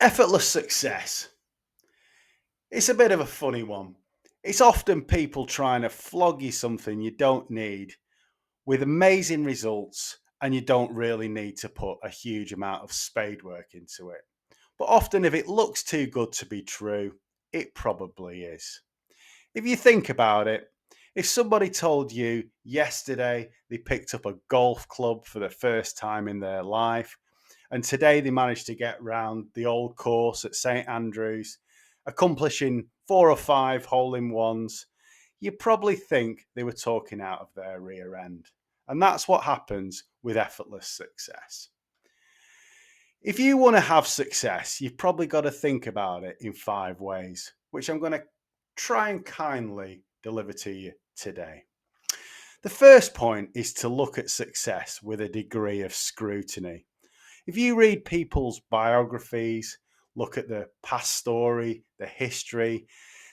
Effortless success. It's a bit of a funny one. It's often people trying to flog you something you don't need with amazing results, and you don't really need to put a huge amount of spade work into it. But often, if it looks too good to be true, it probably is. If you think about it, if somebody told you yesterday they picked up a golf club for the first time in their life, and today they managed to get round the old course at St Andrews, accomplishing 4 or 5 hole in ones, you probably think they were talking out of their rear end. And that's what happens with effortless success. If you want to have success, you've probably got to think about it in 5 ways, which I'm going to try and kindly deliver to you today. The first point is to look at success with a degree of scrutiny. If you read people's biographies, look at the past story, the history,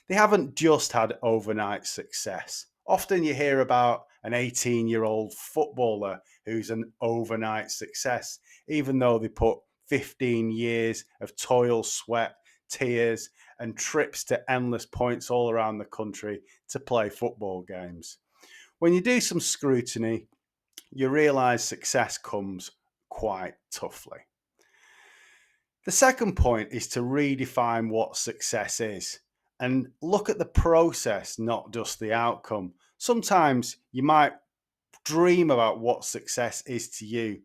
they haven't just had overnight success. Often you hear about an 18-year-old footballer who's an overnight success, even though they put 15 years of toil, sweat, tears, and trips to endless points all around the country to play football games. When you do some scrutiny, you realize success comes quite toughly. The second point is to redefine what success is and look at the process, not just the outcome. Sometimes you might dream about what success is to you,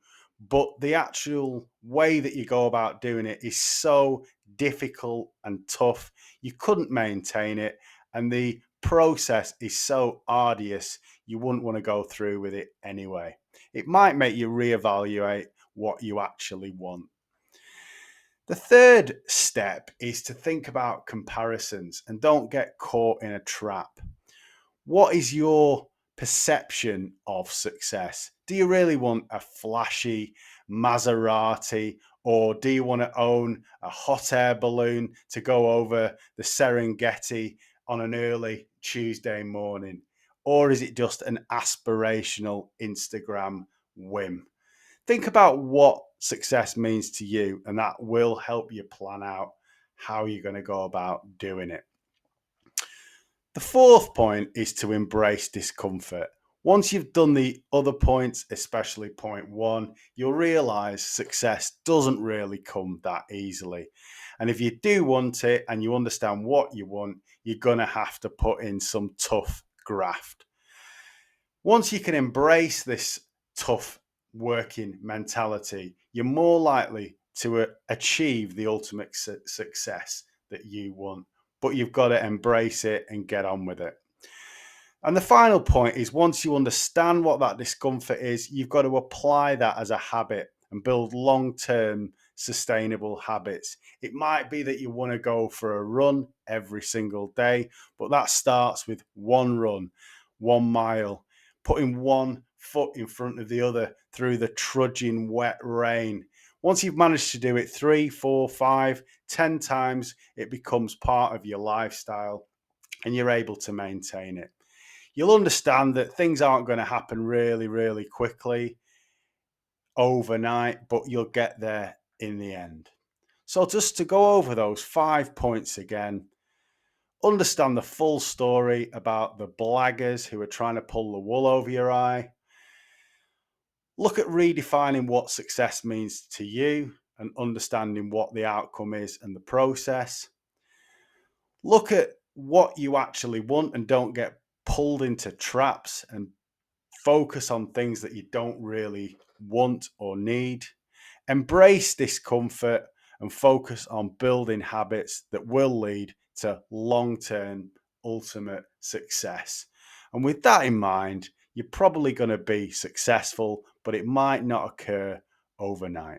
but the actual way that you go about doing it is so difficult and tough, you couldn't maintain it. And the process is so arduous, you wouldn't want to go through with it anyway. It might make you reevaluate what you actually want. The third step is to think about comparisons and don't get caught in a trap. What is your perception of success? Do you really want a flashy Maserati, or do you want to own a hot air balloon to go over the Serengeti on an early Tuesday morning? Or is it just an aspirational Instagram whim? Think about what success means to you, and that will help you plan out how you're going to go about doing it. The fourth point is to embrace discomfort. Once you've done the other points, especially point one, you'll realize success doesn't really come that easily. And if you do want it and you understand what you want, you're going to have to put in some tough graft. Once you can embrace this tough working mentality, you're more likely to achieve the ultimate success that you want. But you've got to embrace it and get on with it. And the final point is, once you understand what that discomfort is, you've got to apply that as a habit and build long-term sustainable habits. It might be that you want to go for a run every single day, but that starts with one run, 1 mile, putting one foot in front of the other through the trudging wet rain. Once you've managed to do it 3, 4, 5, 10 times, it becomes part of your lifestyle and you're able to maintain it. You'll understand that things aren't going to happen really, really quickly overnight, but you'll get there in the end. So, just to go over those 5 points again, understand the full story about the blaggers who are trying to pull the wool over your eye. Look at redefining what success means to you and understanding what the outcome is and the process. Look at what you actually want and don't get pulled into traps and focus on things that you don't really want or need. Embrace discomfort and focus on building habits that will lead to long-term ultimate success. And with that in mind, you're probably going to be successful, but it might not occur overnight.